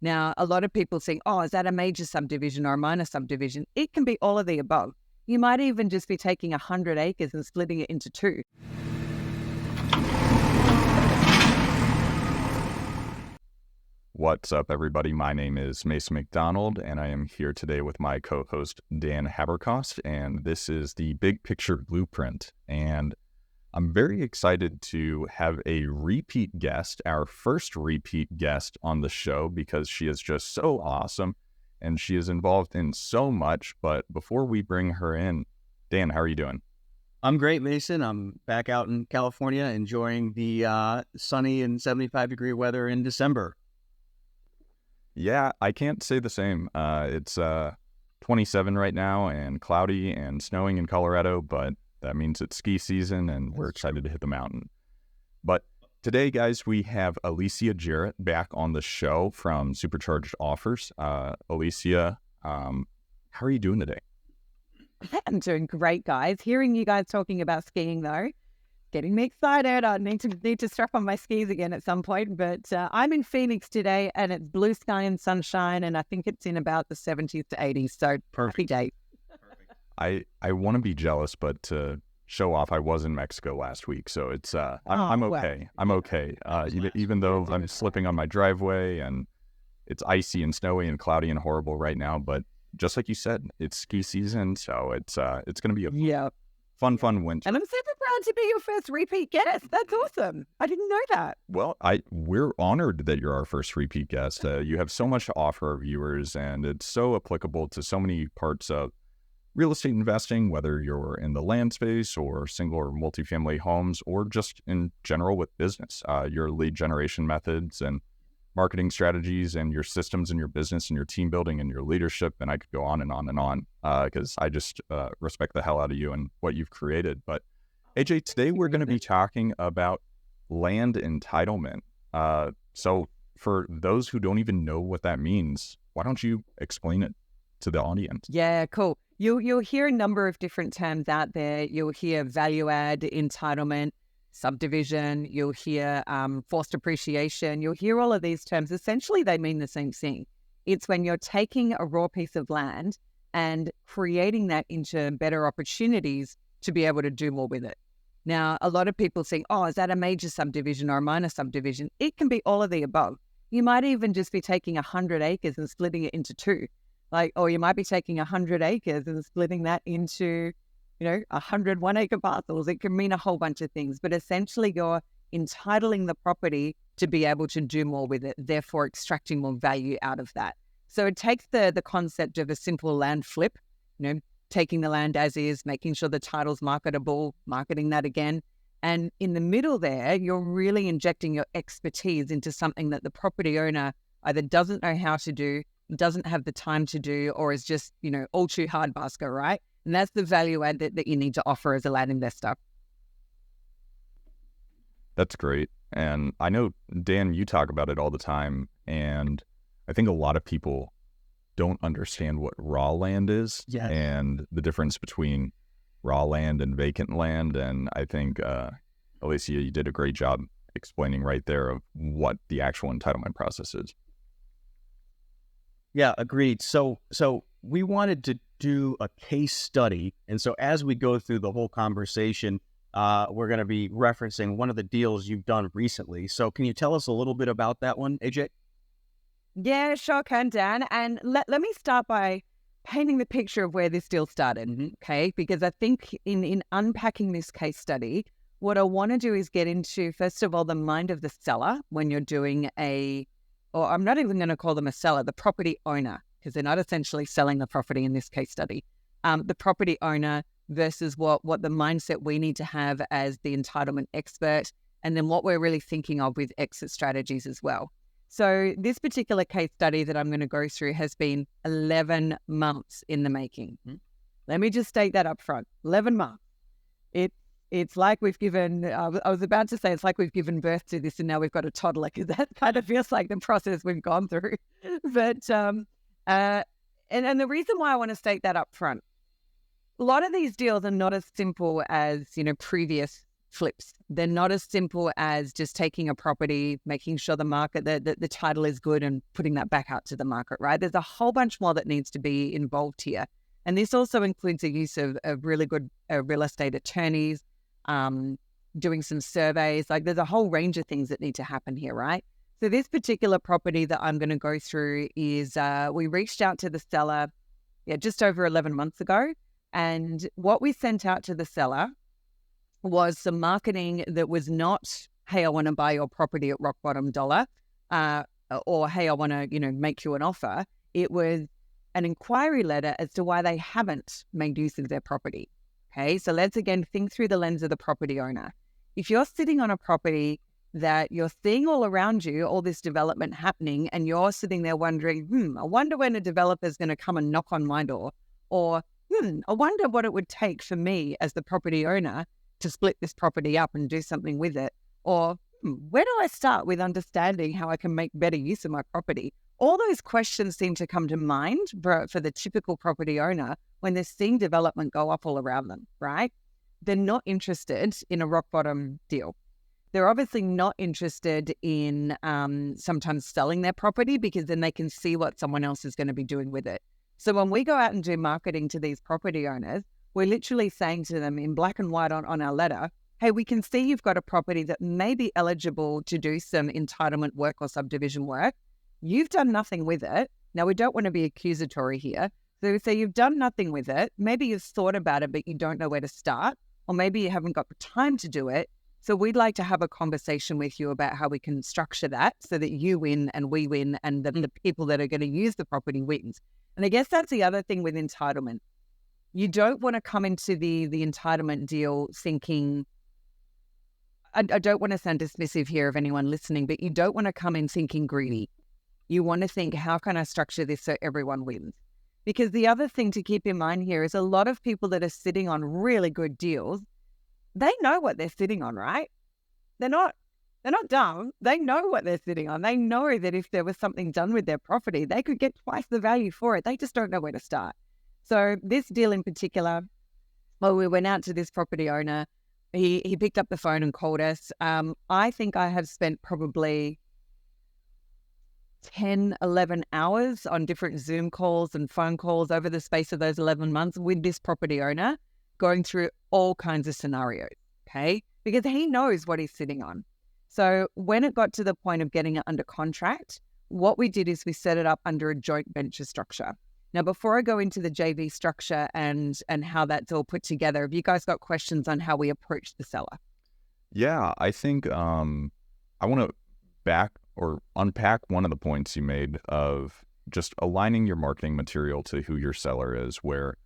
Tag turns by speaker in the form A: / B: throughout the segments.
A: Now, a lot of people think, oh, is that a major subdivision or a minor subdivision? It can be all of the above. You might even just be taking 100 acres and splitting it into two.
B: What's up, everybody? My name is Mason McDonald, and I am here today with my co-host, Dan Haberkost, and this is the Big Picture Blueprint. And I'm very excited to have a repeat guest, our first repeat guest on the show, because she is just so awesome, and she is involved in so much. But before we bring her in, Dan, how are you doing?
C: I'm great, Mason. I'm back out in California enjoying the sunny and 75-degree weather in December.
B: Yeah, I can't say the same. It's 27 right now and cloudy and snowing in Colorado, but that means it's ski season and we're excited to hit the mountain. But today, guys, we have Alicia Jarrett back on the show from Supercharged Offers. Alicia, how are you doing today?
A: I'm doing great, guys. Hearing you guys talking about skiing, though, getting me excited. I need to strap on my skis again at some point. But I'm in Phoenix today, and it's blue sky and sunshine, and I think it's in about the 70s to 80s. So happy day.
B: I want to be jealous, but to show off, I was in Mexico last week, so it's I'm okay. Well. I'm okay. Even though I'm slipping on my driveway and it's icy and snowy and cloudy and horrible right now, but just like you said, it's ski season, so it's going to be a fun winter.
A: And I'm super proud to be your first repeat guest. That's awesome. I didn't know that.
B: Well, we're honored that you're our first repeat guest. You have so much to offer our viewers, and it's so applicable to so many parts of real estate investing, whether you're in the land space or single or multifamily homes, or just in general with business, your lead generation methods and marketing strategies and your systems and your business and your team building and your leadership. And I could go on and on and on because I just respect the hell out of you and what you've created. But AJ, today we're going to be talking about land entitlement. So for those who don't even know what that means, why don't you explain it to the audience?
A: Yeah, cool. You'll hear a number of different terms out there. You'll hear value add, entitlement, subdivision. You'll hear forced appreciation. You'll hear all of these terms. Essentially, they mean the same thing. It's when you're taking a raw piece of land and creating that into better opportunities to be able to do more with it. Now, a lot of people think, oh, is that a major subdivision or a minor subdivision? It can be all of the above. You might even just be taking 100 acres and splitting it into two. Or you might be taking 100 acres and splitting that into, 100 1-acre parcels. It can mean a whole bunch of things, but essentially you're entitling the property to be able to do more with it, therefore extracting more value out of that. So it takes the concept of a simple land flip, taking the land as is, making sure the title's marketable, marketing that again. And in the middle there, you're really injecting your expertise into something that the property owner either doesn't know how to do, doesn't have the time to do, or is just, all too hard basket, right? And that's the value add that you need to offer as a land investor.
B: That's great. And I know, Dan, you talk about it all the time. And I think a lot of people don't understand what raw land is and the difference between raw land and vacant land. And I think, Alicia, you did a great job explaining right there of what the actual entitlement process is.
C: Yeah, agreed. So we wanted to do a case study. And so as we go through the whole conversation, we're going to be referencing one of the deals you've done recently. So can you tell us a little bit about that one, AJ?
A: Yeah, sure can, Dan. And let me start by painting the picture of where this deal started, okay? Because I think in unpacking this case study, what I want to do is get into, first of all, the mind of the seller when you're doing or I'm not even going to call them a seller, the property owner, because they're not essentially selling the property in this case study. The property owner versus what the mindset we need to have as the entitlement expert, and then what we're really thinking of with exit strategies as well. So this particular case study that I'm going to go through has been 11 months in the making. Let me just state that up front. 11 months. It's like we've given, I was about to say, it's like we've given birth to this and now we've got a toddler, because that kind of feels like the process we've gone through. But, and the reason why I want to state that up front, a lot of these deals are not as simple as, previous flips. They're not as simple as just taking a property, making sure the market, the title is good and putting that back out to the market, right? There's a whole bunch more that needs to be involved here. And this also includes the use of really good real estate attorneys, doing some surveys. Like there's a whole range of things that need to happen here, right? So this particular property that I'm going to go through is we reached out to the seller just over 11 months ago. And what we sent out to the seller was some marketing that was not, hey, I want to buy your property at rock bottom dollar, or hey, I want to, make you an offer. It was an inquiry letter as to why they haven't made use of their property. Okay, so let's again think through the lens of the property owner. If you're sitting on a property that you're seeing all around you, all this development happening, and you're sitting there wondering, I wonder when a developer is going to come and knock on my door, or I wonder what it would take for me as the property owner to split this property up and do something with it, or where do I start with understanding how I can make better use of my property? All those questions seem to come to mind for the typical property owner when they're seeing development go up all around them, right? They're not interested in a rock bottom deal. They're obviously not interested in sometimes selling their property because then they can see what someone else is going to be doing with it. So when we go out and do marketing to these property owners, we're literally saying to them in black and white on our letter, hey, we can see you've got a property that may be eligible to do some entitlement work or subdivision work. You've done nothing with it. Now, we don't want to be accusatory here. So we say you've done nothing with it. Maybe you've thought about it, but you don't know where to start, or maybe you haven't got the time to do it. So we'd like to have a conversation with you about how we can structure that so that you win and we win and the people that are going to use the property wins. And I guess that's the other thing with entitlement. You don't want to come into the entitlement deal thinking, I don't want to sound dismissive here of anyone listening, but you don't want to come in thinking greedy. You want to think, how can I structure this so everyone wins? Because the other thing to keep in mind here is a lot of people that are sitting on really good deals, they know what they're sitting on, right? They're not dumb. They know what they're sitting on. They know that if there was something done with their property, they could get twice the value for it. They just don't know where to start. So this deal in particular, we went out to this property owner. He picked up the phone and called us. I think I have spent probably 10, 11 hours on different Zoom calls and phone calls over the space of those 11 months with this property owner, going through all kinds of scenarios, okay? Because he knows what he's sitting on. So when it got to the point of getting it under contract, what we did is we set it up under a joint venture structure. Now, before I go into the JV structure and how that's all put together, have you guys got questions on how we approach the seller?
B: Yeah, I think I want to unpack one of the points you made of just aligning your marketing material to who your seller is, where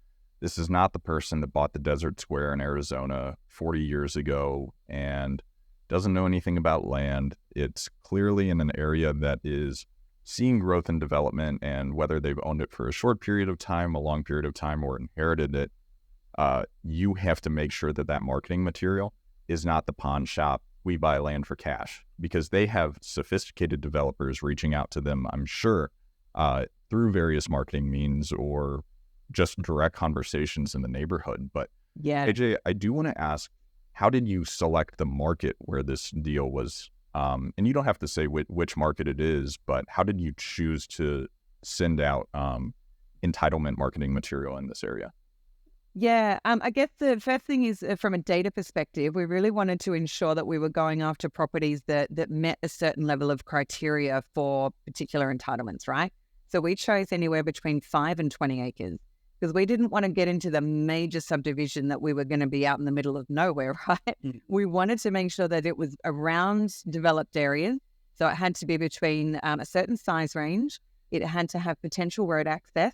B: this is not the person that bought the Desert Square in Arizona 40 years ago and doesn't know anything about land. It's clearly in an area that is seeing growth and development, and whether they've owned it for a short period of time, a long period of time, or inherited it, you have to make sure that that marketing material is not the pawn shop, we buy land for cash, because they have sophisticated developers reaching out to them, I'm sure, through various marketing means or just direct conversations in the neighborhood. But
A: yeah,
B: AJ, I do want to ask, how did you select the market where this deal was? And you don't have to say which market it is, but how did you choose to send out entitlement marketing material in this area?
A: Yeah, I guess the first thing is from a data perspective, we really wanted to ensure that we were going after properties that met a certain level of criteria for particular entitlements, right? So we chose anywhere between 5 and 20 acres because we didn't want to get into the major subdivision that we were going to be out in the middle of nowhere, right? We wanted to make sure that it was around developed areas. So it had to be between a certain size range. It had to have potential road access.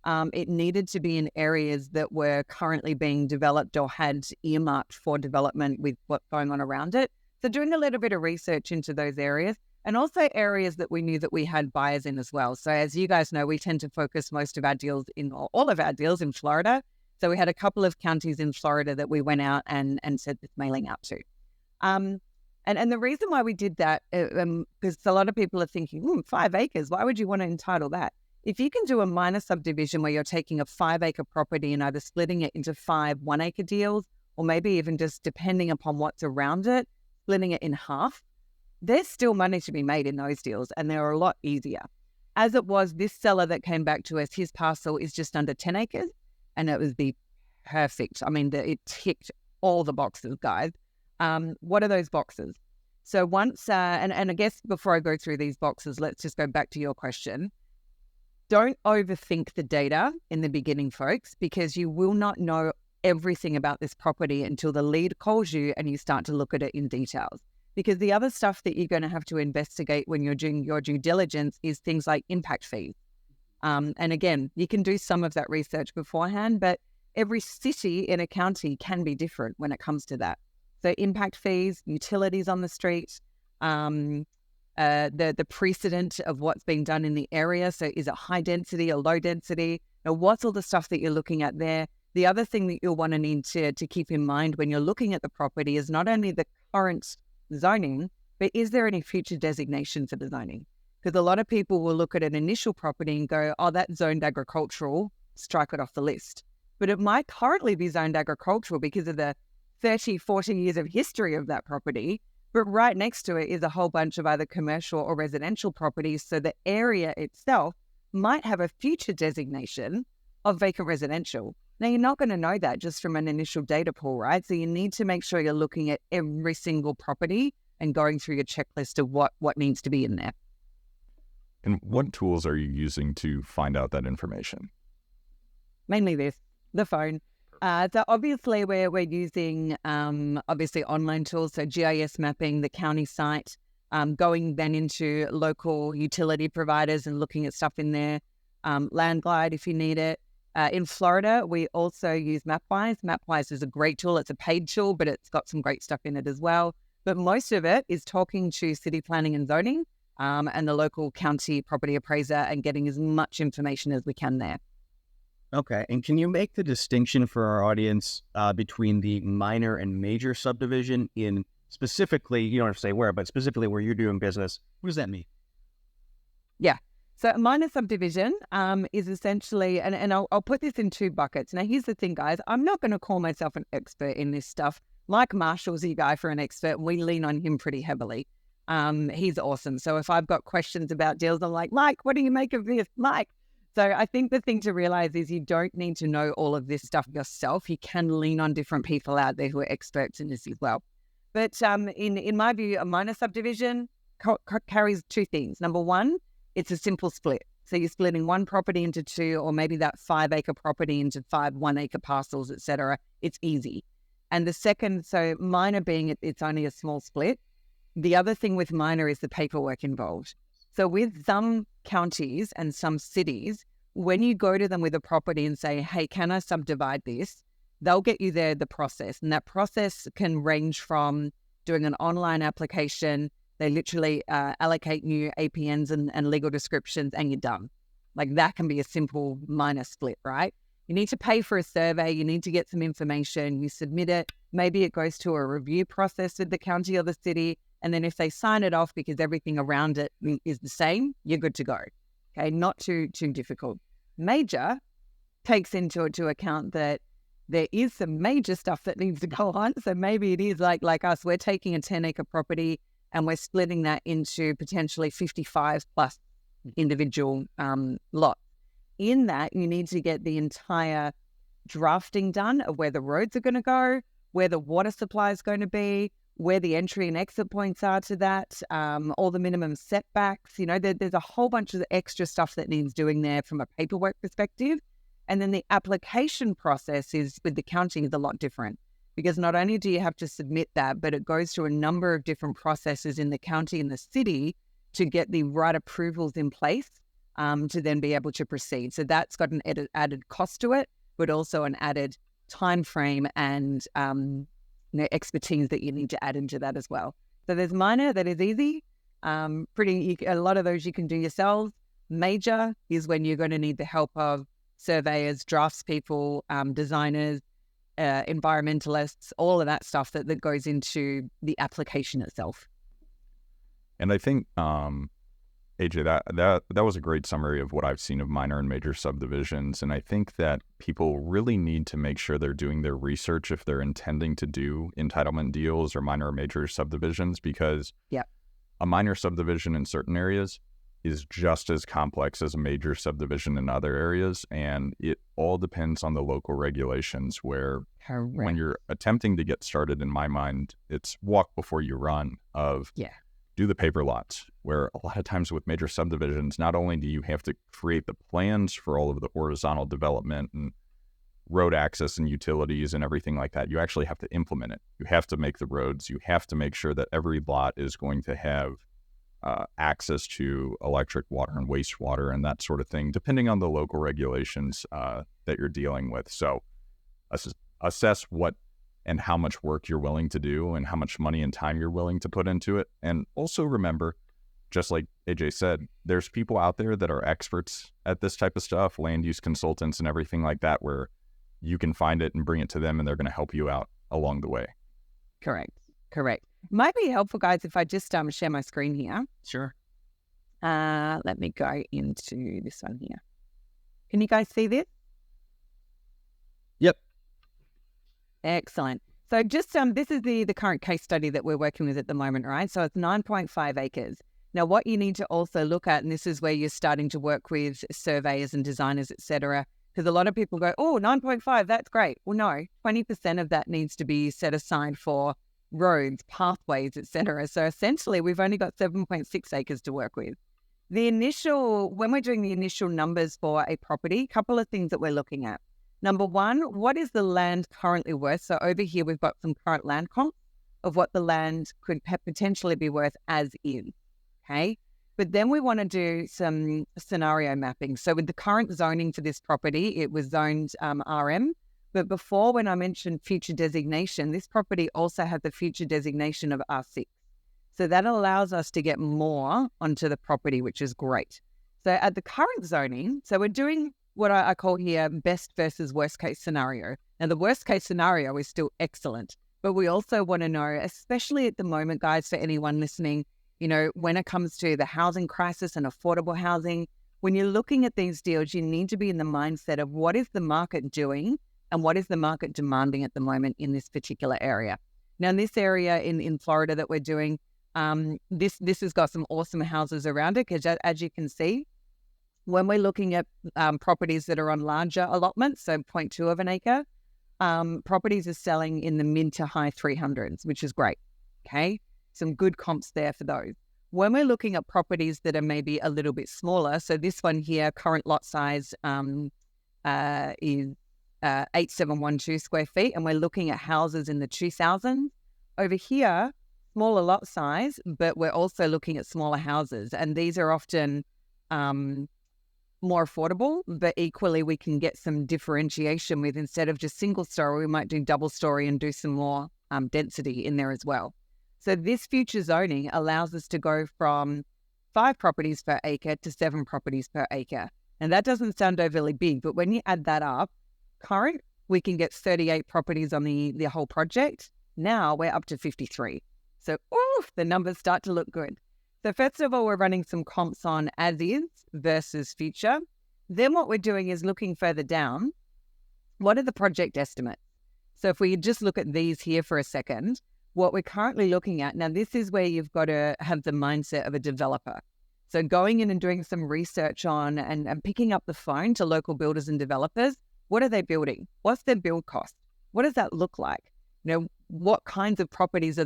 A: It needed to be in areas that were currently being developed or had earmarked for development with what's going on around it. So doing a little bit of research into those areas, and also areas that we knew that we had buyers in as well. So as you guys know, we tend to focus most of our deals all of our deals in Florida. So we had a couple of counties in Florida that we went out and sent this mailing out to. And the reason why we did that, because a lot of people are thinking, 5 acres, why would you want to entitle that? If you can do a minor subdivision where you're taking a 5 acre property and either splitting it into 5 1 acre deals or maybe even just depending upon what's around it, splitting it in half, there's still money to be made in those deals, and they're a lot easier. As it was, this seller that came back to us, his parcel is just under 10 acres, and it was the perfect. I mean, it ticked all the boxes, guys. What are those boxes? So once, and I guess before I go through these boxes, let's just go back to your question. Don't overthink the data in the beginning, folks, because you will not know everything about this property until the lead calls you and you start to look at it in details. Because the other stuff that you're going to have to investigate when you're doing your due diligence is things like impact fees. And again, you can do some of that research beforehand, but every city in a county can be different when it comes to that. So impact fees, utilities on the street, the precedent of what's being done in the area. So is it high density or low density? Now, what's all the stuff that you're looking at there? The other thing that you'll want to need to keep in mind when you're looking at the property is not only the current zoning, but is there any future designation for the zoning? Because a lot of people will look at an initial property and go, oh, that's zoned agricultural, strike it off the list. But it might currently be zoned agricultural because of the 30, 40 years of history of that property, but right next to it is a whole bunch of either commercial or residential properties. So the area itself might have a future designation of vacant residential. Now, you're not going to know that just from an initial data pool, right? So you need to make sure you're looking at every single property and going through your checklist of what needs to be in there.
B: And what tools are you using to find out that information?
A: Mainly the phone. So obviously we're using obviously online tools, so GIS mapping, the county site, going then into local utility providers and looking at stuff in there, Landglide if you need it. In Florida, we also use Mapwise. Mapwise is a great tool. It's a paid tool, but it's got some great stuff in it as well. But most of it is talking to city planning and zoning and the local county property appraiser and getting as much information as we can there.
C: Okay. And can you make the distinction for our audience between the minor and major subdivision in specifically, you don't have to say where, but specifically where you're doing business? What does that mean?
A: Yeah. So a minor subdivision is essentially, and I'll put this in two buckets. Now, here's the thing, guys. I'm not going to call myself an expert in this stuff. Mike Marshall's the guy for an expert. We lean on him pretty heavily. He's awesome. So if I've got questions about deals, I'm like, Mike, what do you make of this? Mike. So I think the thing to realize is you don't need to know all of this stuff yourself. You can lean on different people out there who are experts in this as well. But in my view, a minor subdivision carries two things. Number one, it's a simple split. So you're splitting one property into two, or maybe that 5 acre property into 5 1 acre parcels, etc. It's easy. And the second, so minor being it's only a small split. The other thing with minor is the paperwork involved. So with some counties and some cities, when you go to them with a property and say, hey, can I subdivide this? They'll get you the process. And that process can range from doing an online application. They literally allocate new APNs and legal descriptions and you're done. Like that can be a simple minor split, right? You need to pay for a survey. You need to get some information. You submit it. Maybe it goes to a review process with the county or the city. And then if they sign it off because everything around it is the same, you're good to go. Okay, not too difficult. Major takes into account that there is some major stuff that needs to go on. So maybe it is like us. We're taking a 10 acre property and we're splitting that into potentially 55 plus individual lots. In that, you need to get the entire drafting done of where the roads are going to go, where the water supply is going to be, where the entry and exit points are to that, all the minimum setbacks. You know, there's a whole bunch of extra stuff that needs doing there from a paperwork perspective. And then the application process is with the county is a lot different, because not only do you have to submit that, but it goes through a number of different processes in the county and the city to get the right approvals in place to then be able to proceed. So that's got an added cost to it, but also an added time frame and expertise that you need to add into that as well. So there's minor that is easy, a lot of those you can do yourselves. Major is when you're going to need the help of surveyors, draftspeople, designers, environmentalists, all of that stuff that goes into the application itself.
B: And I think AJ, that was a great summary of what I've seen of minor and major subdivisions. And I think that people really need to make sure they're doing their research if they're intending to do entitlement deals or minor or major subdivisions, because a minor subdivision in certain areas is just as complex as a major subdivision in other areas. And it all depends on the local regulations where when you're attempting to get started, in my mind, it's walk before you run of do the paper lots, where a lot of times with major subdivisions, not only do you have to create the plans for all of the horizontal development and road access and utilities and everything like that, you actually have to implement it. You have to make the roads. You have to make sure that every lot is going to have access to electric, water, and wastewater and that sort of thing, depending on the local regulations that you're dealing with. So assess what and how much work you're willing to do and how much money and time you're willing to put into it. And also remember, just like AJ said, there's people out there that are experts at this type of stuff, land use consultants and everything like that, where you can find it and bring it to them and they're going to help you out along the way.
A: Correct. Might be helpful, guys, if I just share my screen here.
C: Sure.
A: Let me go into this one here. Can you guys see this?
C: Yep.
A: Excellent. So just this is the current case study that we're working with at the moment, right? So it's 9.5 acres. Now, what you need to also look at, and this is where you're starting to work with surveyors and designers, etc., because a lot of people go, oh, 9.5, that's great. Well, no, 20% of that needs to be set aside for roads, pathways, etc. So essentially, we've only got 7.6 acres to work with. When we're doing the initial numbers for a property, a couple of things that we're looking at. Number one, what is the land currently worth? So over here, we've got some current land comps of what the land could potentially be worth as is, okay? But then we want to do some scenario mapping. So with the current zoning for this property, it was zoned RM. But before, when I mentioned future designation, this property also had the future designation of R6. So that allows us to get more onto the property, which is great. So at the current zoning, so we're doing what I call here best versus worst case scenario. Now, the worst case scenario is still excellent, but we also want to know, especially at the moment, guys, for anyone listening, when it comes to the housing crisis and affordable housing, when you're looking at these deals, you need to be in the mindset of what is the market doing and what is the market demanding at the moment in this particular area. Now, in this area in Florida that we're doing, this has got some awesome houses around it, because as you can see, when we're looking at properties that are on larger allotments, so 0.2 of an acre, properties are selling in the mid to high 300s, which is great, okay? Some good comps there for those. When we're looking at properties that are maybe a little bit smaller, so this one here, current lot size is 8712 square feet, and we're looking at houses in the 2000s. Over here, smaller lot size, but we're also looking at smaller houses, and these are often more affordable, but equally we can get some differentiation with, instead of just single story, we might do double story and do some more density in there as well. So this future zoning allows us to go from 5 properties per acre to 7 properties per acre. And that doesn't sound overly big, but when you add that up, current, we can get 38 properties on the whole project. Now we're up to 53. So the numbers start to look good. So first of all, we're running some comps on as is versus future. Then what we're doing is looking further down. What are the project estimates? So if we just look at these here for a second, what we're currently looking at, now this is where you've got to have the mindset of a developer. So going in and doing some research on and picking up the phone to local builders and developers. What are they building? What's their build cost? What does that look like? What kinds of properties are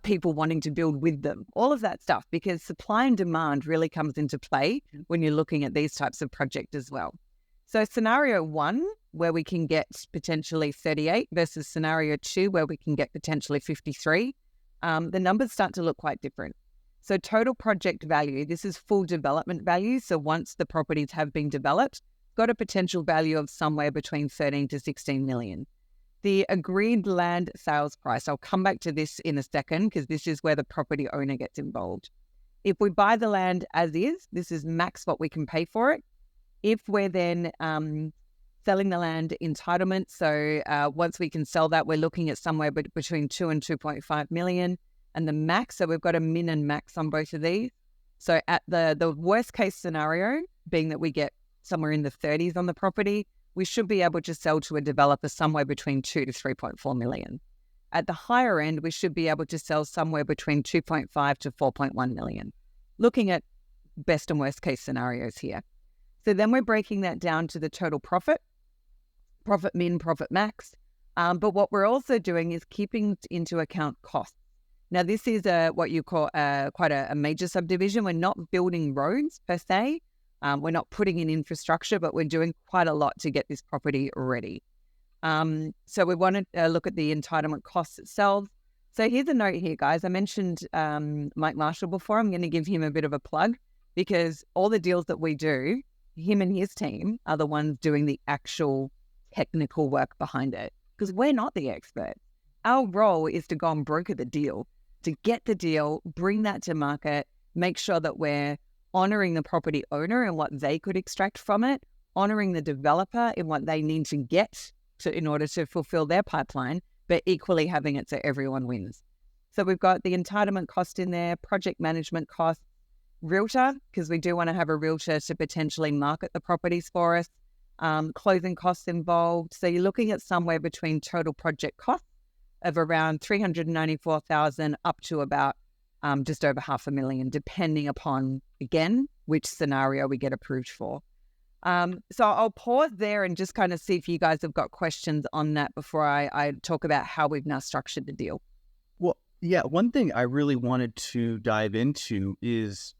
A: people wanting to build with them? All of that stuff, because supply and demand really comes into play when you're looking at these types of projects as well. So scenario 1, where we can get potentially 38 versus scenario 2, where we can get potentially 53, the numbers start to look quite different. So total project value, this is full development value. So once the properties have been developed, got a potential value of somewhere between 13 to 16 million. The agreed land sales price, I'll come back to this in a second, because this is where the property owner gets involved. If we buy the land as is, this is max what we can pay for it. If we're then selling the land entitlement, so once we can sell that, we're looking at somewhere between 2 and 2.5 million. and the max. So we've got a min and max on both of these. So at the worst case scenario, being that we get somewhere in the 30s on the property, we should be able to sell to a developer somewhere between 2 to 3.4 million. At the higher end, we should be able to sell somewhere between 2.5 to 4.1 million. Looking at best and worst case scenarios here. So then we're breaking that down to the total profit min, profit max. But what we're also doing is keeping into account costs. Now, this is what you call quite a major subdivision. We're not building roads per se. We're not putting in infrastructure, but we're doing quite a lot to get this property ready. So we want to look at the entitlement costs itself. So here's a note here, guys. I mentioned Mike Marshall before. I'm going to give him a bit of a plug because all the deals that we do, him and his team are the ones doing the actual technical work behind it because we're not the experts. Our role is to go and broker the deal, to get the deal, bring that to market, make sure that we're honoring the property owner and what they could extract from it, honoring the developer in what they need to get in order to fulfill their pipeline, but equally having it so everyone wins. So we've got the entitlement cost in there, project management costs, realtor, because we do want to have a realtor to potentially market the properties for us, closing costs involved. So you're looking at somewhere between total project costs of around 394,000 up to about just over $500,000, depending upon, again, which scenario we get approved for. So I'll pause there and just kind of see if you guys have got questions on that before I talk about how we've now structured the deal.
C: Well, yeah, one thing I really wanted to dive into is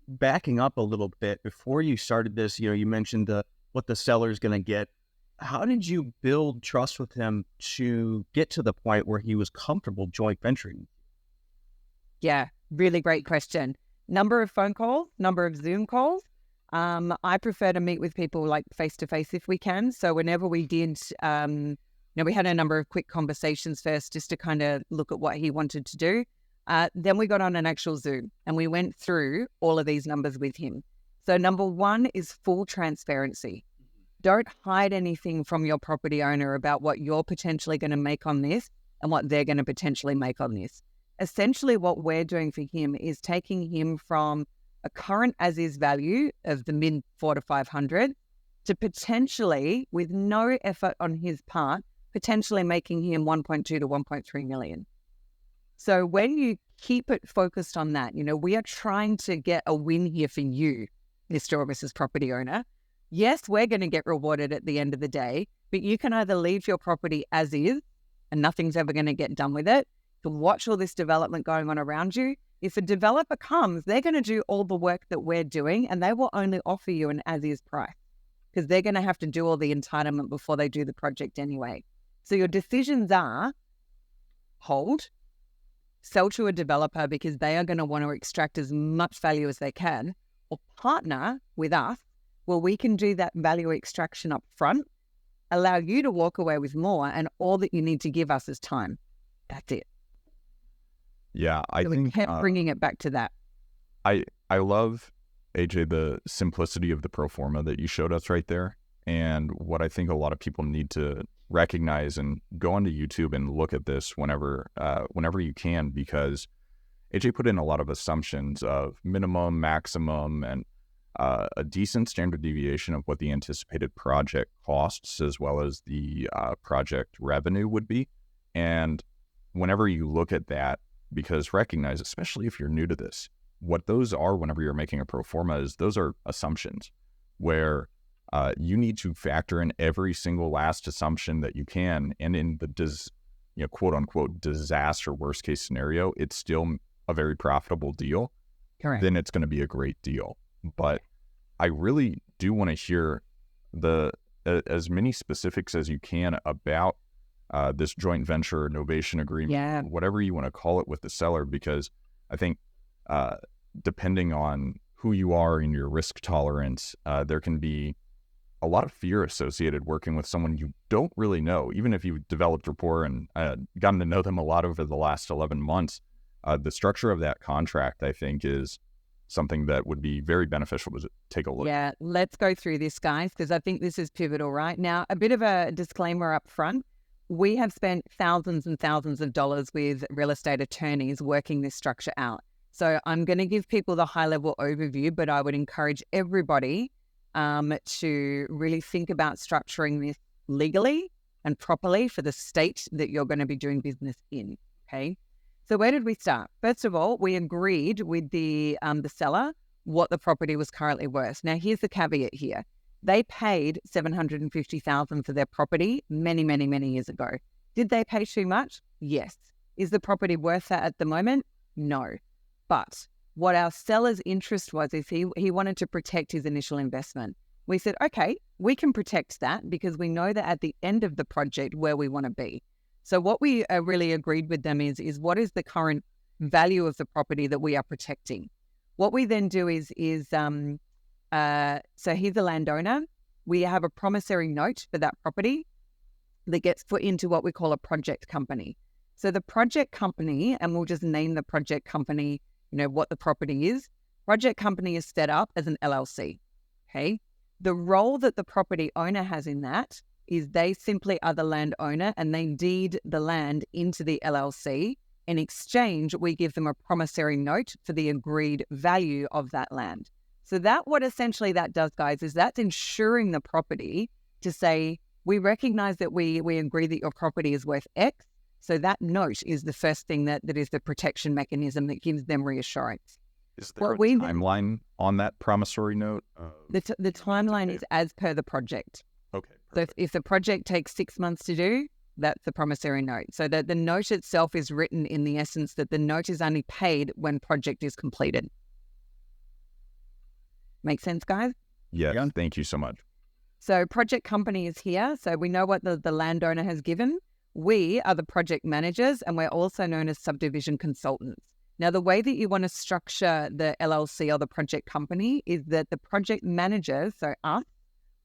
C: backing up a little bit. Before you started this, you mentioned what the seller's going to get. How did you build trust with him to get to the point where he was comfortable joint venturing?
A: Yeah, really great question. Number of phone calls, number of Zoom calls. I prefer to meet with people like face-to-face if we can. So whenever we did, we had a number of quick conversations first just to kind of look at what he wanted to do. Then we got on an actual Zoom and we went through all of these numbers with him. So number one is full transparency. Don't hide anything from your property owner about what you're potentially going to make on this and what they're going to potentially make on this. Essentially, what we're doing for him is taking him from a current as-is value of the mid 400 to 500 to potentially, with no effort on his part, potentially making him 1.2 to 1.3 million. So when you keep it focused on that, we are trying to get a win here for you, Mr. or Mrs. Property Owner. Yes, we're going to get rewarded at the end of the day, but you can either leave your property as is and nothing's ever going to get done with it. You can watch all this development going on around you. If a developer comes, they're going to do all the work that we're doing and they will only offer you an as-is price because they're going to have to do all the entitlement before they do the project anyway. So your decisions are hold, sell to a developer because they are going to want to extract as much value as they can, or partner with us where we can do that value extraction up front, allow you to walk away with more, and all that you need to give us is time. That's it.
B: Yeah, I think
A: we kept bringing it back to that.
B: I love, AJ, the simplicity of the pro forma that you showed us right there. And what I think a lot of people need to recognize and go onto YouTube and look at this whenever you can, because AJ put in a lot of assumptions of minimum, maximum, and a decent standard deviation of what the anticipated project costs as well as the project revenue would be. And whenever you look at that, because recognize, especially if you're new to this, what those are whenever you're making a pro forma is those are assumptions where you need to factor in every single last assumption that you can. And in the quote unquote disaster worst case scenario, it's still a very profitable deal.
A: Correct.
B: Then it's going to be a great deal. But I really do want to hear as many specifics as you can about this joint venture novation agreement, whatever you want to call it, with the seller, because I think depending on who you are and your risk tolerance, there can be a lot of fear associated working with someone you don't really know. Even if you've developed rapport and gotten to know them a lot over the last 11 months, the structure of that contract, I think, is something that would be very beneficial to take a look at.
A: Yeah, let's go through this, guys, because I think this is pivotal right now. A bit of a disclaimer up front. we have spent thousands and thousands of dollars with real estate attorneys working this structure out. So I'm going to give people the high-level overview, but I would encourage everybody to really think about structuring this legally and properly for the state that you're going to be doing business in, okay? So where did we start? First of all, we agreed with the seller what the property was currently worth. Now, here's the caveat here. They paid $750,000 for their property many, many, many years ago. Did they pay too much? Yes. Is the property worth that at the moment? No. But what our seller's interest was is he wanted to protect his initial investment. We said, okay, we can protect that because we know that at the end of the project where we want to be. So what we really agreed with them is what is the current value of the property that we are protecting? What we then do is so he's a landowner. We have a promissory note for that property that gets put into what we call a project company. So the project company, and we'll just name the project company, what the property is. Project company is set up as an LLC, okay? The role that the property owner has in that is they simply are the landowner and they deed the land into the LLC. In exchange, we give them a promissory note for the agreed value of that land. So what essentially that does, guys, is that's ensuring the property to say, we recognize that we agree that your property is worth X. So that note is the first thing that is the protection mechanism that gives them reassurance.
B: Is there a timeline on that promissory note?
A: The timeline is as per the project.
B: Okay.
A: Perfect. So if the project takes 6 months to do, that's the promissory note. So that the note itself is written in the essence that the note is only paid when project is completed. Make sense, guys?
B: Yes, thank you so much.
A: So project company is here. So we know what the landowner has given. We are the project managers and we're also known as subdivision consultants. Now, the way that you want to structure the LLC or the project company is that the project managers, so us,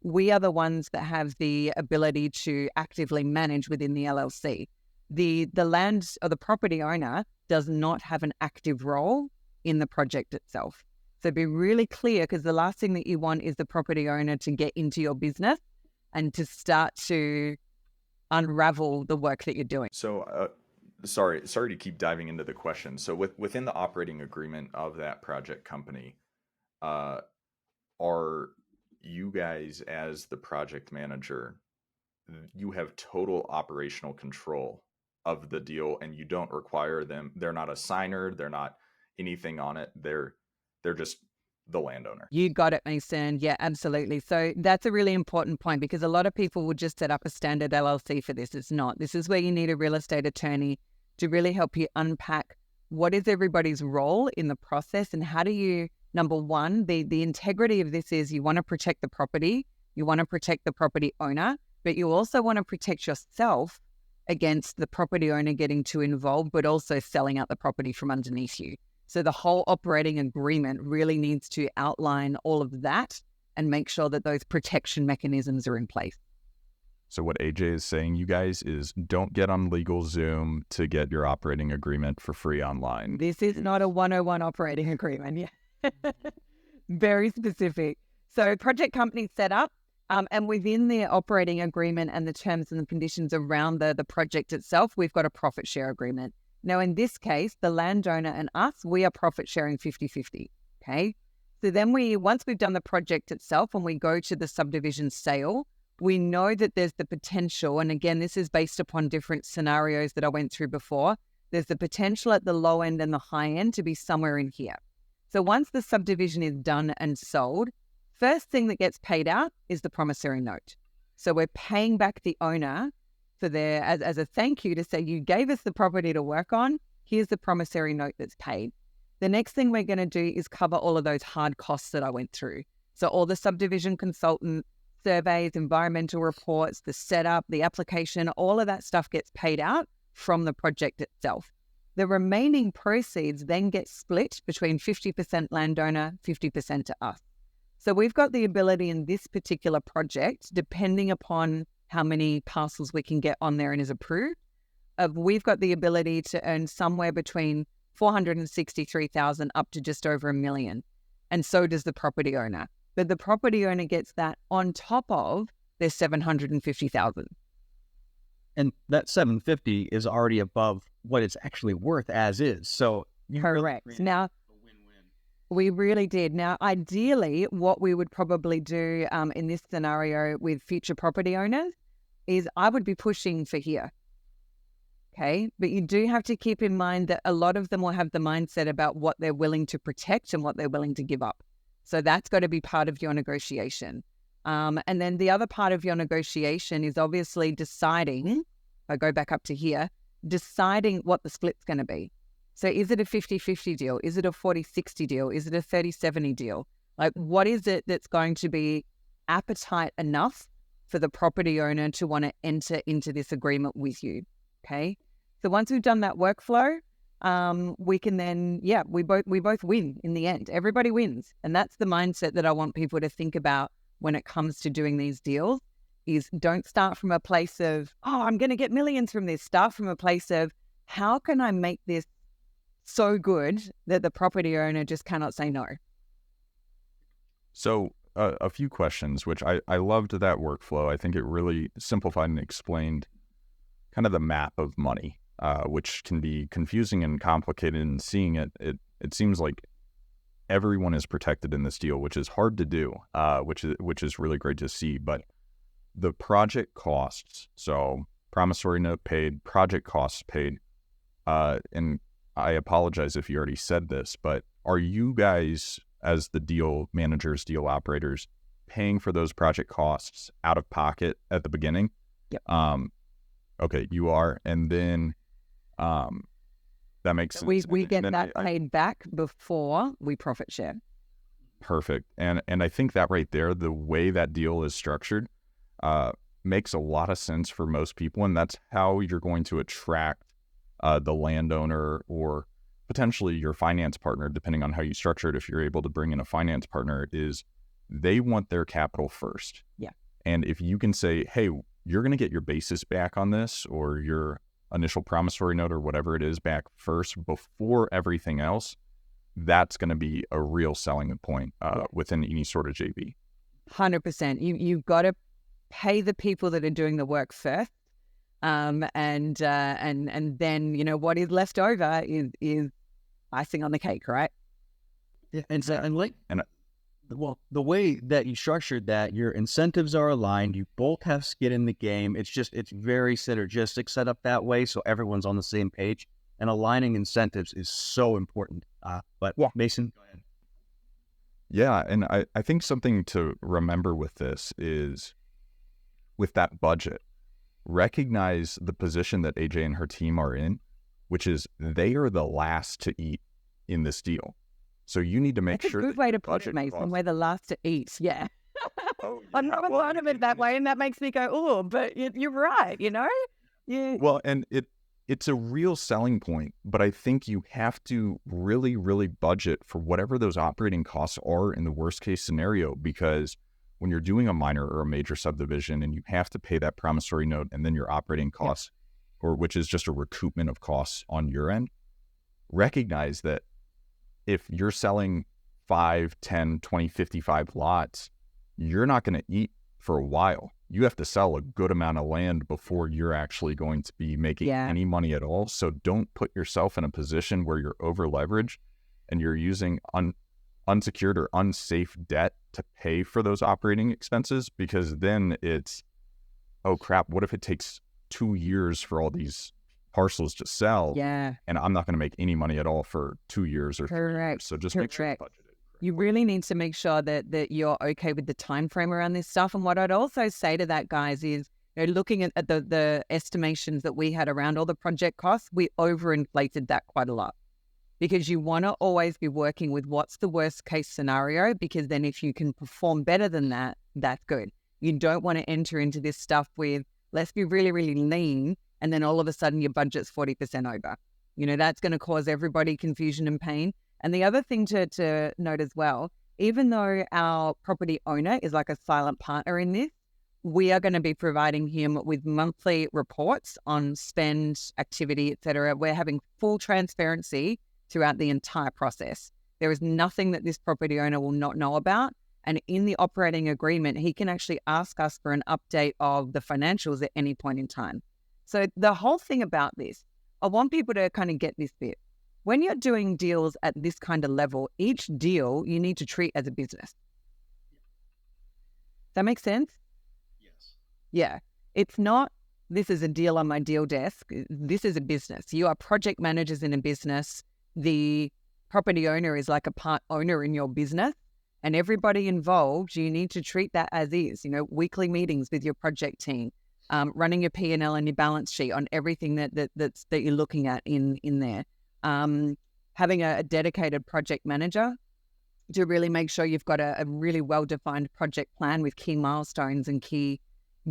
A: we are the ones that have the ability to actively manage within the LLC. The land or the property owner does not have an active role in the project itself. So be really clear, because the last thing that you want is the property owner to get into your business and to start to unravel the work that you're doing.
B: So, sorry to keep diving into the question. So within the operating agreement of that project company, are you guys as the project manager, you have total operational control of the deal and you don't require them, they're not a signer, they're not anything on it, they're just the landowner.
A: You got it, Mason. Yeah, absolutely. So that's a really important point because a lot of people will just set up a standard LLC for this. It's not. This is where you need a real estate attorney to really help you unpack what is everybody's role in the process and how do you, number one, the integrity of this is you want to protect the property, you want to protect the property owner, but you also want to protect yourself against the property owner getting too involved, but also selling out the property from underneath you. So the whole operating agreement really needs to outline all of that and make sure that those protection mechanisms are in place.
B: So what AJ is saying, you guys, is don't get on LegalZoom to get your operating agreement for free online.
A: This is not a 101 operating agreement. Yeah. Very specific. So project company set up, and within the operating agreement and the terms and the conditions around the project itself, we've got a profit share agreement. Now, in this case, the landowner and us, we are profit sharing 50-50, okay? So then once we've done the project itself and we go to the subdivision sale, we know that there's the potential, and again, this is based upon different scenarios that I went through before, there's the potential at the low end and the high end to be somewhere in here. So once the subdivision is done and sold, first thing that gets paid out is the promissory note. So we're paying back the owner for as a thank you to say, you gave us the property to work on, here's the promissory note that's paid. The next thing we're going to do is cover all of those hard costs that I went through. So all the subdivision consultant surveys, environmental reports, the setup, the application, all of that stuff gets paid out from the project itself. The remaining proceeds then get split between 50% landowner, 50% to us. So we've got the ability in this particular project, depending upon how many parcels we can get on there and is approved, we've got the ability to earn somewhere between $463,000 up to just over $1 million. And so does the property owner. But the property owner gets that on top of their $750,000.
C: And that 750 is already above what it's actually worth as is. So
A: Correct. Now, we really did. Now, ideally, what we would probably do in this scenario with future property owners is I would be pushing for here. Okay. But you do have to keep in mind that a lot of them will have the mindset about what they're willing to protect and what they're willing to give up. So that's got to be part of your negotiation. And then the other part of your negotiation is obviously deciding, if I go back up to here, deciding what the split's going to be. So is it a 50-50 deal? Is it a 40-60 deal? Is it a 30-70 deal? Like, what is it that's going to be appetite enough for the property owner to want to enter into this agreement with you? Okay. So once we've done that workflow, we can then, we both win in the end. Everybody wins. And that's the mindset that I want people to think about when it comes to doing these deals, is don't start from a place of, oh, I'm going to get millions from this. Start from a place of, how can I make this so good that the property owner just cannot say no?
B: So a few questions, which I loved that workflow. I think it really simplified and explained kind of the map of money, which can be confusing and complicated. And seeing it seems like everyone is protected in this deal, which is hard to do, which is really great to see. But the project costs, so promissory note paid, project costs paid, and I apologize if you already said this, but are you guys, as the deal managers, deal operators, paying for those project costs out of pocket at the beginning?
A: Yep.
B: Okay, you are. And then that makes sense.
A: We get that paid back before we profit share.
B: Perfect. And I think that right there, the way that deal is structured, makes a lot of sense for most people. And that's how you're going to attract the landowner or potentially your finance partner, depending on how you structure it. If you're able to bring in a finance partner, is they want their capital first.
A: Yeah.
B: And if you can say, hey, you're going to get your basis back on this, or your initial promissory note or whatever it is back first before everything else, that's going to be a real selling point within any sort of JV.
A: 100%. You've got to pay the people that are doing the work first. And then, what is left over is icing on the cake, right?
C: Yeah. The way that you structured that, your incentives are aligned. You both have skin in the game. It's very synergistic set up that way, so everyone's on the same page. And aligning incentives is so important. Mason, go ahead.
B: Yeah, and I think something to remember with this is, with that budget, recognize the position that AJ and her team are in, which is they are the last to eat in this deal. So you need to make sure
A: that's a good way to put it, Mason. We're the last to eat. Yeah.
B: Oh, yeah.
A: I'm not fond of it that way, and that makes me go, oh, but you're right, Yeah.
B: Well, and it's a real selling point, but I think you have to really, really budget for whatever those operating costs are in the worst case scenario, because when you're doing a minor or a major subdivision and you have to pay that promissory note and then your operating costs, which is just a recoupment of costs on your end, recognize that if you're selling 5, 10, 20, 55 lots, you're not going to eat for a while. You have to sell a good amount of land before you're actually going to be making any money at all. So don't put yourself in a position where you're over leveraged and you're using unsecured or unsafe debt to pay for those operating expenses, because then it's, oh crap, what if it takes 2 years for all these parcels to sell?
A: Yeah.
B: And I'm not going to make any money at all for 2 years or 3 years.
A: Correct.
B: So just make sure you budget it.
A: You really need to make sure that you're okay with the time frame around this stuff. And what I'd also say to that, guys, is looking at the estimations that we had around all the project costs, we overinflated that quite a lot, because you want to always be working with what's the worst case scenario, because then if you can perform better than that, that's good. You don't want to enter into this stuff with, let's be really, really lean, and then all of a sudden your budget's 40% over. That's going to cause everybody confusion and pain. And the other thing to note as well, even though our property owner is like a silent partner in this, we are going to be providing him with monthly reports on spend, activity, etc. We're having full transparency throughout the entire process. There is nothing that this property owner will not know about. And in the operating agreement, he can actually ask us for an update of the financials at any point in time. So the whole thing about this, I want people to kind of get this bit. When you're doing deals at this kind of level, each deal you need to treat as a business. That makes sense?
C: Yes.
A: Yeah. It's not, this is a deal on my deal desk. This is a business. You are project managers in a business. The property owner is like a part owner in your business, and everybody involved, you need to treat that as is. Weekly meetings with your project team, running your P&L and your balance sheet on everything that you're looking at in there. Having a dedicated project manager to really make sure you've got a really well-defined project plan with key milestones and key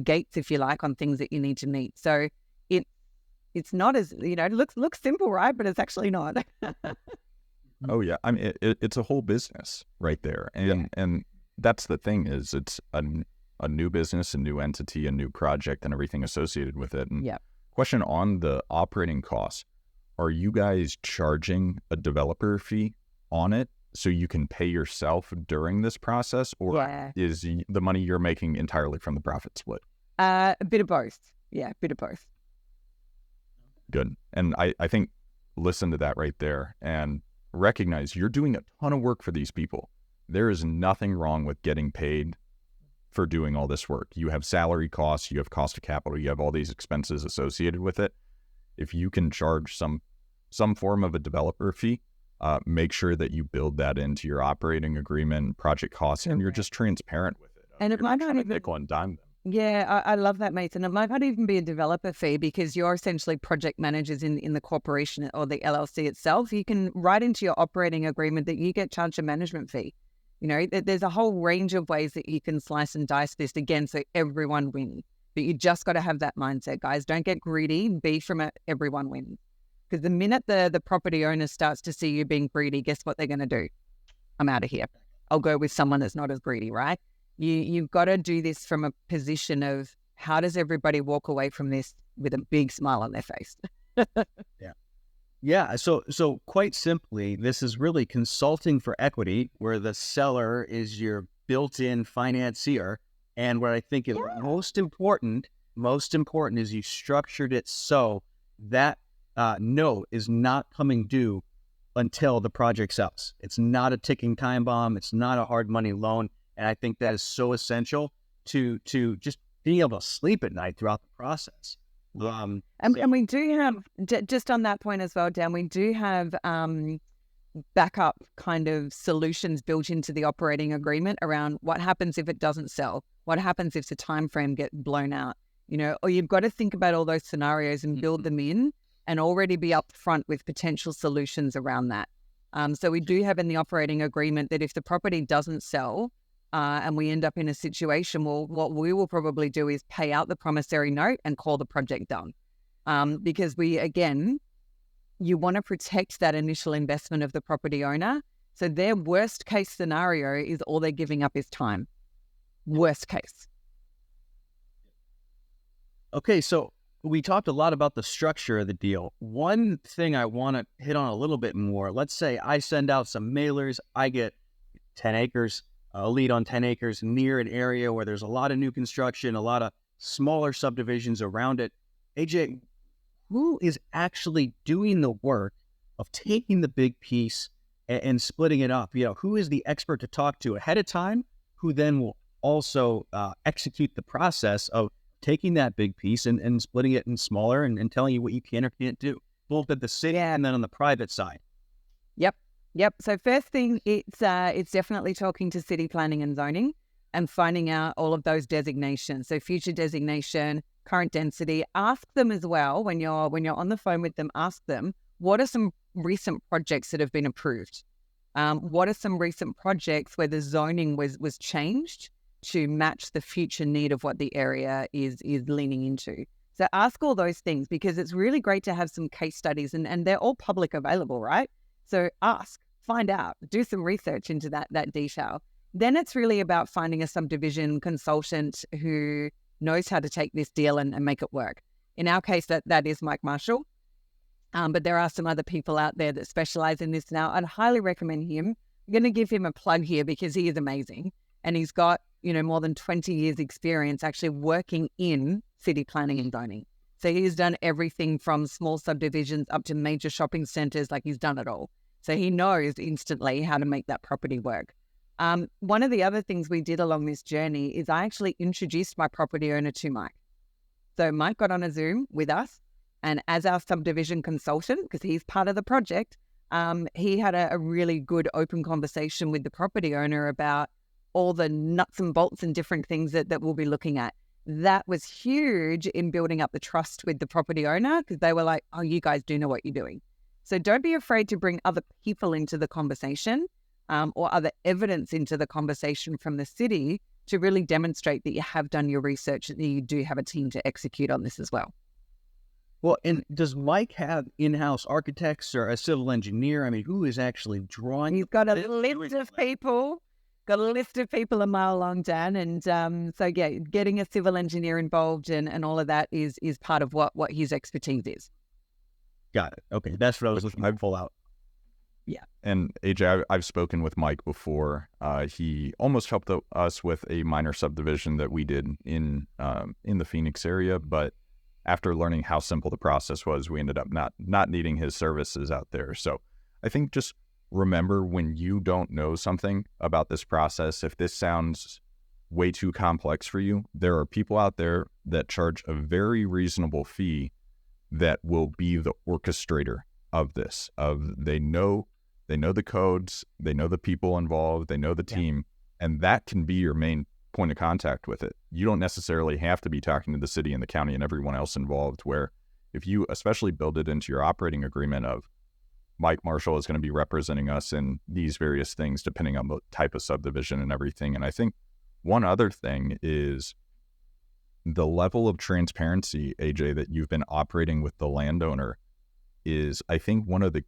A: gates, if you like, on things that you need to meet. So it's not as, it looks simple, right? But it's actually not.
B: Oh yeah, I mean it's a whole business right there, and that's the thing is it's a new business, a new entity, a new project, and everything associated with it. And question on the operating costs: are you guys charging a developer fee on it so you can pay yourself during this process, or is the money you're making entirely from the profit split?
A: A bit of both. Yeah, a bit of both.
B: Good. And I think listen to that right there and recognize you're doing a ton of work for these people. There is nothing wrong with getting paid for doing all this work. You have salary costs, you have cost of capital, you have all these expenses associated with it. If you can charge some form of a developer fee, make sure that you build that into your operating agreement, project costs, and you're just transparent with it.
A: And it might not even
B: nickel and dime them.
A: Yeah, I love that, mate. And it might not even be a developer fee because you're essentially project managers in the corporation or the LLC itself. You can write into your operating agreement that you get charged a management fee. There's a whole range of ways that you can slice and dice this again so everyone wins. But you just got to have that mindset, guys. Don't get greedy. Be from it, everyone wins. Because the minute the property owner starts to see you being greedy, guess what they're going to do? I'm out of here. I'll go with someone that's not as greedy, right? You've got to do this from a position of how does everybody walk away from this with a big smile on their face?
C: Yeah. So quite simply, this is really consulting for equity, where the seller is your built-in financier. And what I think is most important is you structured it so that note is not coming due until the project sells. It's not a ticking time bomb. It's not a hard money loan. And I think that is so essential to just being able to sleep at night throughout the process.
A: And we do have, just on that point as well, Dan, we do have backup kind of solutions built into the operating agreement around what happens if it doesn't sell, what happens if the time frame gets blown out, or you've got to think about all those scenarios and build them in and already be upfront with potential solutions around that. So we do have in the operating agreement that if the property doesn't sell, and we end up in a situation, well, what we will probably do is pay out the promissory note and call the project done. Because you want to protect that initial investment of the property owner. So their worst case scenario is all they're giving up is time. Worst case.
C: Okay, so we talked a lot about the structure of the deal. One thing I want to hit on a little bit more, let's say I send out some mailers, I get 10 acres, a lead on 10 acres near an area where there's a lot of new construction, a lot of smaller subdivisions around it. AJ, who is actually doing the work of taking the big piece and splitting it up? Who is the expert to talk to ahead of time, who then will also execute the process of taking that big piece and splitting it in smaller and telling you what you can or can't do, both at the city and then on the private side?
A: Yep. So first thing, it's definitely talking to city planning and zoning and finding out all of those designations. So future designation, current density. Ask them as well when you're on the phone with them. Ask them, what are some recent projects that have been approved? What are some recent projects where the zoning was changed to match the future need of what the area is leaning into? So ask all those things, because it's really great to have some case studies and they're all public available, right? So ask, find out, do some research into that detail. Then it's really about finding a subdivision consultant who knows how to take this deal and make it work. In our case, that is Mike Marshall. But there are some other people out there that specialize in this now. I'd highly recommend him. I'm going to give him a plug here because he is amazing. And he's got, more than 20 years experience actually working in city planning and zoning. So he's done everything from small subdivisions up to major shopping centers. Like, he's done it all. So he knows instantly how to make that property work. One of the other things we did along this journey is I actually introduced my property owner to Mike. So Mike got on a Zoom with us, and as our subdivision consultant, because he's part of the project, he had a really good open conversation with the property owner about all the nuts and bolts and different things that we'll be looking at. That was huge in building up the trust with the property owner, because they were like, oh, you guys do know what you're doing. So don't be afraid to bring other people into the conversation, or other evidence into the conversation from the city to really demonstrate that you have done your research and that you do have a team to execute on this as well.
C: Well, and does Mike have in-house architects or a civil engineer? I mean, who is actually drawing?
A: He's got a list of people. Got a list of people a mile long, Dan. And so, yeah, getting a civil engineer involved and all of that is part of what his expertise is.
C: Got it. Okay, that's what I was looking to pull out.
A: Yeah.
B: And AJ, I've spoken with Mike before. He almost helped us with a minor subdivision that we did in the Phoenix area, but after learning how simple the process was, we ended up not needing his services out there. So I think just remember, when you don't know something about this process, if this sounds way too complex for you, there are people out there that charge a very reasonable fee that will be the orchestrator of this. They know the codes, they know the people involved, they know the team, and that can be your main point of contact with it. You don't necessarily have to be talking to the city and the county and everyone else involved, where if you especially build it into your operating agreement of Mike Marshall is going to be representing us in these various things depending on the type of subdivision and everything. And I think one other thing is the level of transparency, AJ, that you've been operating with the landowner is, I think, one of the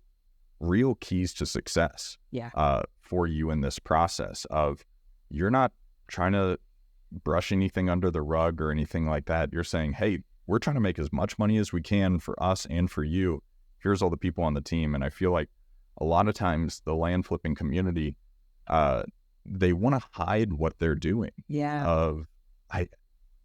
B: real keys to success for you in this process of, you're not trying to brush anything under the rug or anything like that. You're saying, hey, we're trying to make as much money as we can for us and for you. Here's all the people on the team. And I feel like a lot of times the land flipping community, they want to hide what they're doing.
A: Yeah.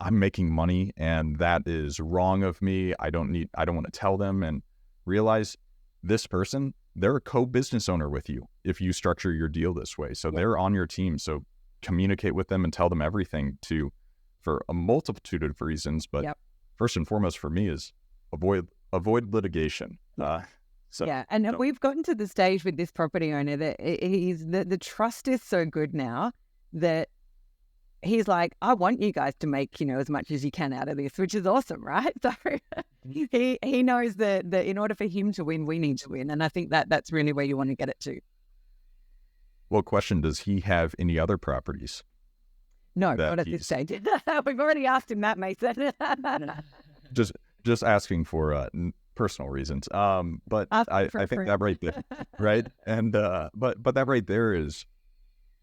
B: I'm making money and that is wrong of me. I don't want to tell them, and realize this person, they're a co-business owner with you if you structure your deal this way. So they're on your team. So communicate with them and tell them everything for a multitude of reasons. But first and foremost for me is avoid litigation. And
A: we've gotten to the stage with this property owner that the trust is so good now that he's like, I want you guys to make, as much as you can out of this, which is awesome, right? So he knows that in order for him to win, we need to win. And I think that's really where you want to get it to.
B: Well, question, does he have any other properties?
A: No, not at this stage. We've already asked him that, Mason.
B: just asking for personal reasons. But I think that right there, right? And but that right there is,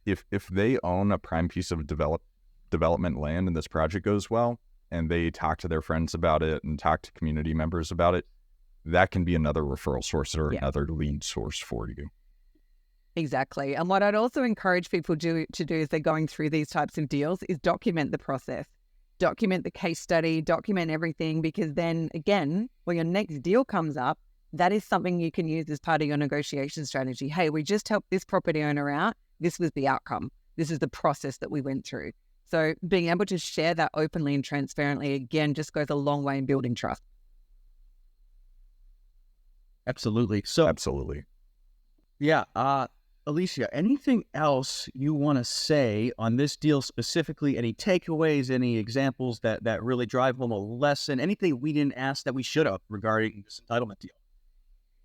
B: if they own a prime piece of development land and this project goes well, and they talk to their friends about it and talk to community members about it, that can be another referral source or another lead source for you.
A: Exactly. And what I'd also encourage people to do as they're going through these types of deals is document the process, document the case study, document everything, because then again, when your next deal comes up, that is something you can use as part of your negotiation strategy. Hey, we just helped this property owner out. This was the outcome. This is the process that we went through. So being able to share that openly and transparently, again, just goes a long way in building trust.
C: Absolutely. Yeah. Alicia, anything else you want to say on this deal specifically? Any takeaways, any examples that really drive home a lesson? Anything we didn't ask that we should have regarding this entitlement deal?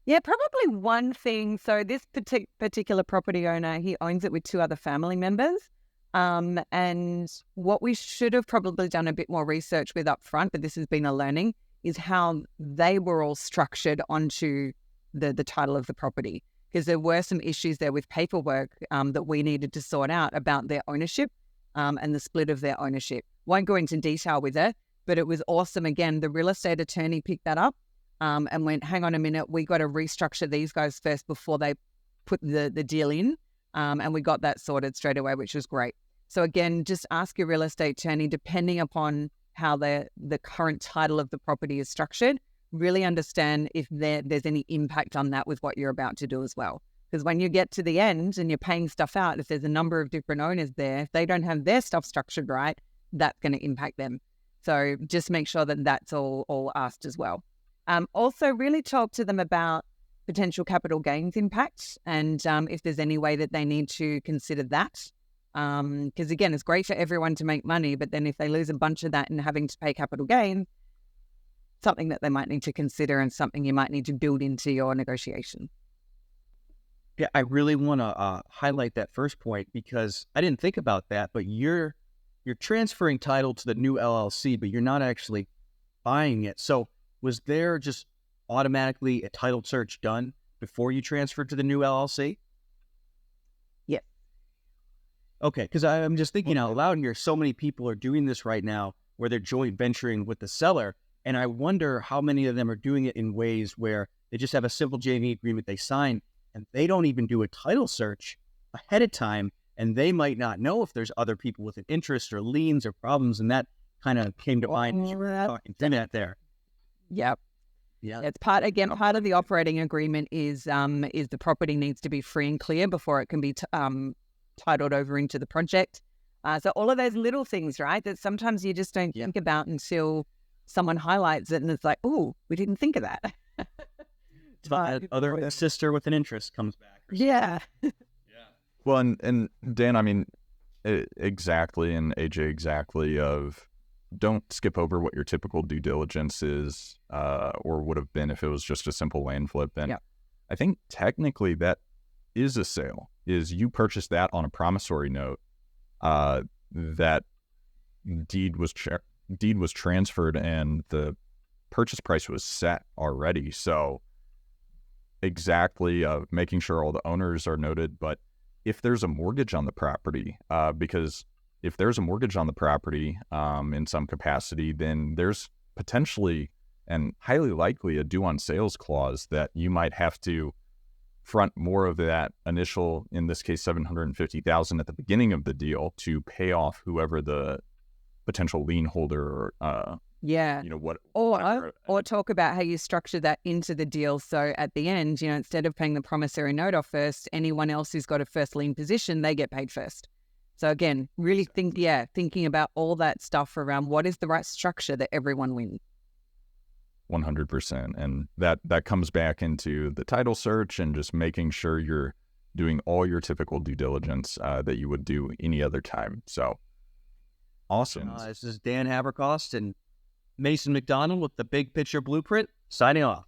A: Yeah, probably one thing. So this particular property owner, he owns it with two other family members. And what we should have probably done a bit more research with up front, but this has been a learning, is how they were all structured onto the title of the property. Because there were some issues there with paperwork that we needed to sort out about their ownership and the split of their ownership. Won't go into detail with it, but it was awesome. Again, the real estate attorney picked that up and went, hang on a minute, we got to restructure these guys first before they put the deal in. And we got that sorted straight away, which was great. So again, just ask your real estate attorney, depending upon how the current title of the property is structured, really understand if there's any impact on that with what you're about to do as well. Because when you get to the end and you're paying stuff out, if there's a number of different owners there, if they don't have their stuff structured right, that's going to impact them. So just make sure that that's all asked as well. Also, really talk to them about potential capital gains impact and if there's any way that they need to consider that. Because again, it's great for everyone to make money, but then if they lose a bunch of that and having to pay capital gain, something that they might need to consider and something you might need to build into your negotiation.
C: Yeah, I really want to highlight that first point because I didn't think about that, but you're transferring title to the new LLC, but you're not actually buying it. So was there just automatically a title search done before you transferred to the new LLC?
A: Yeah.
C: Okay, because I'm just thinking out loud here, so many people are doing this right now where they're joint venturing with the seller, and I wonder how many of them are doing it in ways where they just have a simple JV agreement they sign, and they don't even do a title search ahead of time, and they might not know if there's other people with an interest or liens or problems, and that kind of came to mind as you were talking through that there.
A: Yep.
C: Yeah.
A: It's part of the operating agreement is the property needs to be free and clear before it can be titled over into the project. So all of those little things, right, that sometimes you just don't think about until someone highlights it and it's like, oh, we didn't think of that.
C: Other sister with an interest comes back.
A: Yeah.
B: Well, and Dan, I mean, exactly, and AJ, exactly, of don't skip over what your typical due diligence is or would have been if it was just a simple land flip. And I think technically that is a sale, is you purchased that on a promissory note, that deed was transferred and the purchase price was set already. So exactly, making sure all the owners are noted, but if there's a mortgage on the property, because if there's a mortgage on the property in some capacity, then there's potentially and highly likely a due on sales clause that you might have to front more of that initial, in this case, $750,000 at the beginning of the deal to pay off whoever the potential lien holder or
A: or talk about how you structure that into the deal. So at the end, instead of paying the promissory note off first, anyone else who's got a first lien position, they get paid first. So again, really thinking about all that stuff around what is the right structure that everyone wins.
B: 100%. And that comes back into the title search and just making sure you're doing all your typical due diligence that you would do any other time. So awesome.
C: This is Dan Haberkost and Mason McDonald with the Big Picture Blueprint, signing off.